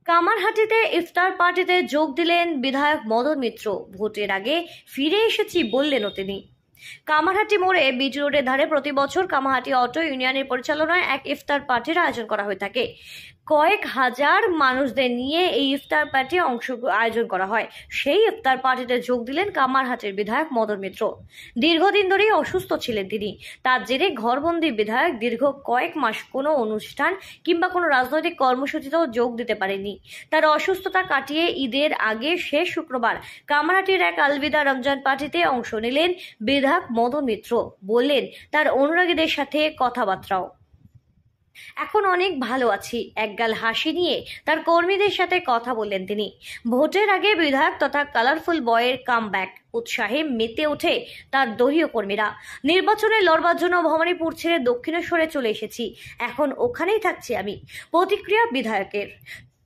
কামারহাটিতে ইফতার পার্টিতে যোগ দিলেন বিধায়ক মদন মিত্র। ভোটের আগে ফিরে এসেছি বললেনও তিনি। কামারহাটি মোড়ে বিজি রোডের ধারে প্রতি বছর কামারহাটি অটো ইউনিয়নের পরিচালনায় এক ইফতার পার্টির আয়োজন করা হয়ে থাকে। কয়েক হাজার মানুষদের নিয়ে এই ইফতার পার্টি আয়োজন করা হয়। সেই ইফতার পার্টিতে যোগ দিলেন কামারহাটির বিধায়ক মদন মিত্র। দীর্ঘদিন ধরেই অসুস্থ ছিলেন তিনি। তার জেরে ঘরবন্দি বিধায়ক দীর্ঘ কয়েক মাস কোনো অনুষ্ঠান কিংবা কোনো রাজনৈতিক কর্মসূচিতেও যোগ দিতে পারেননি। তার অসুস্থতা কাটিয়ে ঈদের আগে শেষ শুক্রবার কামারহাটির এক আলবিদা রমজান পার্টিতে অংশ নিলেন বিধায়ক মদন মিত্র। বললেন তার অনুরাগীদের সাথে কথাবার্তাও। এখন অনেক ভালো আছি, একগাল হাসি নিয়ে তার কর্মীদের সাথে কথা বললেন তিনি। ভোটের আগে বিধায়ক তথা কালারফুল বয়ের কামব্যাক উৎসাহে মেতে ওঠে তার দলীয় কর্মীরা। নির্বাচনে লড়বার জন্য ভবানীপুর ছেড়ে দক্ষিণেশ্বরে চলে এসেছি, এখন ওখানেই থাকছি আমি। প্রতিক্রিয়া বিধায়কের।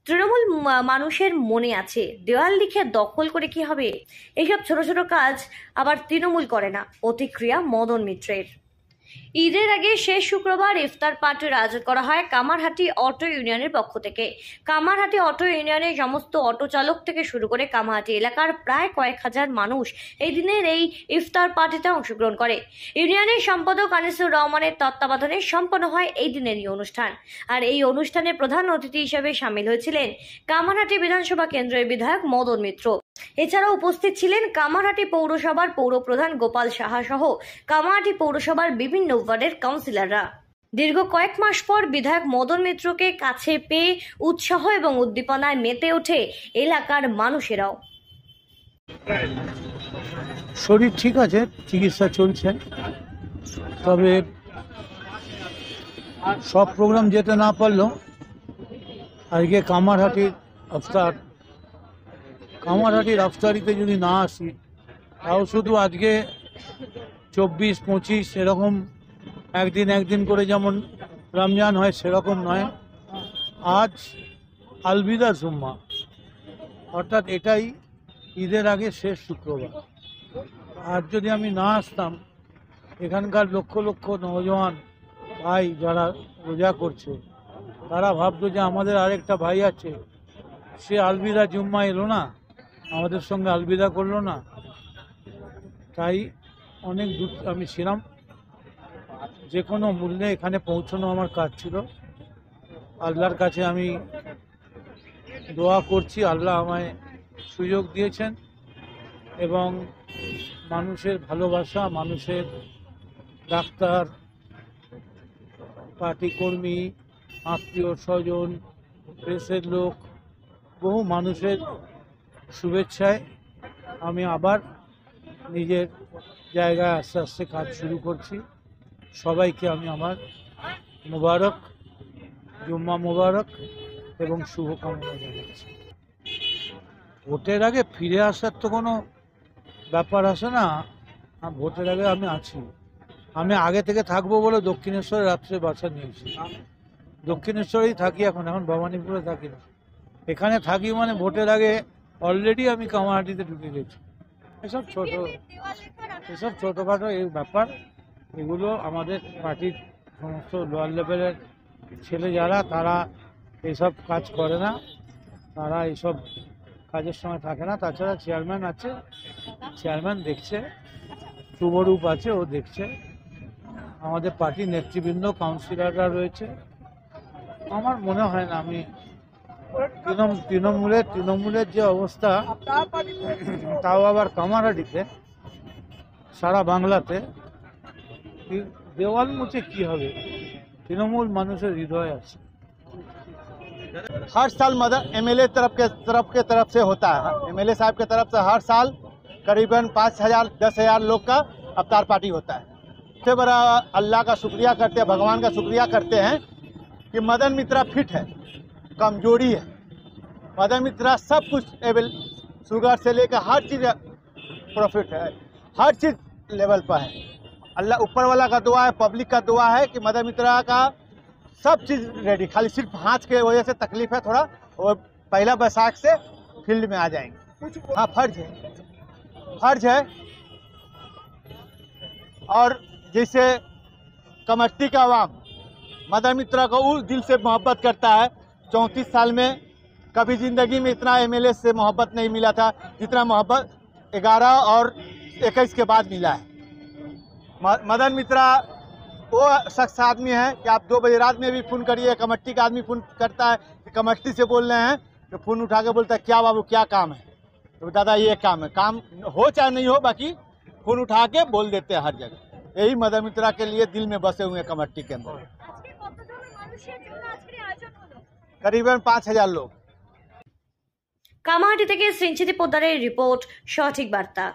তৃণমূল মানুষের মনে আছে, দেওয়াল লিখে দখল করে কি হবে? এইসব ছোট ছোট কাজ আবার তৃণমূল করে না। প্রতিক্রিয়া মদন মিত্রের। ঈদের আগে শেষ শুক্রবার ইফতার পার্টির আয়োজন করা হয় কামারহাটি অটো ইউনিয়নের পক্ষ থেকে। কামারহাটি অটো ইউনিয়নের সমস্ত অটো চালক থেকে শুরু করে কামারহাটি এলাকার প্রায় কয়েক হাজার মানুষ এই দিনের এই ইফতার পার্টিতে অংশগ্রহণ করে। ইউনিয়নের সম্পাদক আনিসুর রহমানের তত্ত্বাবধানে সম্পন্ন হয় এই দিনের এই অনুষ্ঠান। আর এই অনুষ্ঠানে প্রধান অতিথি হিসেবে সামিল হয়েছিলেন কামারহাটি বিধানসভা কেন্দ্রের বিধায়ক মদন মিত্র। এছাড়াও উপস্থিত ছিলেন কামারহাটি পৌরসভার পৌরপ্রধান গোপাল সাহা সহ কামারহাটি পৌরসভার বিভিন্ন ওয়ার্ডের কাউন্সিলররা। দীর্ঘ কয়েক মাস পর বিধায়ক মদন মিত্রকে কাছে পেয়ে উৎসাহ এবং উদ্দীপনায় মেতে ওঠে এলাকার মানুষেরাও। শরীর ঠিক আছে, চিকিৎসা চলছে, তবে সব প্রোগ্রাম যেতে না পারলেও আজকে কামারহাটির আফতারিতে যদি না আসি, তাও শুধু আজকে 24-25 এরকম একদিন করে যেমন রমজান হয় সেরকম নয়। আজ আলবিদা জুম্মা, অর্থাৎ এটাই ঈদের আগে শেষ শুক্রবার। আজ যদি আমি না আসতাম, এখানকার লক্ষ লক্ষ নওজওয়ান ভাই যারা রোজা করছে তারা ভাবতো যে আমাদের আরেকটা ভাই আছে, সে আলবিদা জুম্মা এলো না, আমাদের সঙ্গে আলবিদা করলো না। তাই অনেক দূর আমি ছিলাম, যে কোনো মূল্যে এখানে পৌঁছানো আমার কাজ ছিল। আল্লাহর কাছে আমি দোয়া করছি, আল্লাহ আমায় সুযোগ দিয়েছেন এবং মানুষের ভালোবাসা, মানুষের ডাক্তার, পার্টি কর্মী, আত্মীয় স্বজন, প্রেসের লোক, বহু মানুষের শুভেচ্ছায় আমি আবার নিজের জায়গায় আস্তে আস্তে কাজ শুরু করছি। সবাইকে আমি আমার মোবারক, জুম্মা মোবারক এবং শুভকামনা জানাচ্ছি। ভোটের আগে ফিরে আসার তো কোনো ব্যাপার আসে না। ভোটের আগে আমি আছি, আমি আগে থেকে থাকবো বলে দক্ষিণেশ্বরে রাত্রে বাসা নিয়েছি। দক্ষিণেশ্বরেই থাকি এখন ভবানীপুরে থাকি না। এখানে থাকি মানে ভোটের আগে অলরেডি আমি কামারহাটিতে ঢুকে গেছি। এসব ছোটোখাটো এই ব্যাপার, এগুলো আমাদের পার্টির সমস্ত লোয়ার লেভেলের ছেলে যারা, তারা এইসব কাজ করে না, তারা এইসব কাজের সময় থাকে না। তাছাড়া চেয়ারম্যান আছে, চেয়ারম্যান দেখছে, শুভরূপ আছে, ও দেখছে। আমাদের পার্টির নেতৃবৃন্দ, কাউন্সিলররা রয়েছে। আমার মনে হয় না আমি তৃণমূলের যে অবস্থা, তাও আবার কামারহাটিতে, সারা বাংলাতে দেওয়াল মুছে কি হবে? তৃণমূল মানুষের হৃদয় আছে। हर साल मदद एमएलए तरफ से होता है। एमएलए साहब के तरफ से हर साल करीबन 5,000-10,000 लोग का अफ्तार पार्टी होता है। सबसे बड़ा अल्लाह का शुक्रिया करते हैं, भगवान का शुक्रिया करते हैं कि मदन मित्रा फिट है, कमजोरी है। मदन मित्रा सब कुछ शुगर से लेकर हर चीज़ प्रॉफिट है, हर चीज़ लेवल पर है। अल्लाह ऊपर वाला का दुआ है, पब्लिक का दुआ है कि मदन मित्रा का सब चीज़ रेडी। खाली सिर्फ हाथ के वजह से तकलीफ है थोड़ा, और पहला बैसाख से फील्ड में आ जाएंगे। हाँ, फर्ज है। और जैसे कमेटी का आवाम मदन मित्रा को उस दिल से मोहब्बत करता है। 34 साल में कभी ज़िंदगी में इतना एमएलए से मोहब्बत नहीं मिला था जितना मोहब्बत 11 और 21 के बाद मिला है। मदन मित्रा वो शख्स आदमी है कि आप 2 बजे रात में भी फ़ोन करिए, कमेटी का आदमी फ़ोन करता है कि कमेटी से बोल रहे हैं, तो फ़ोन उठा के बोलता है क्या बाबू क्या काम है, तो दादा ये काम है, काम हो चाहे नहीं हो, बाकी फ़ोन उठा के बोल देते हैं हर जगह। यही मदन मित्रा के लिए दिल में बसे हुए हैं कमेटी के अंदर। करीबन 5000 लोग। কামাহাটি থেকে সিঞ্চিতি পোদ্দারের রিপোর্ট, সঠিক বার্তা।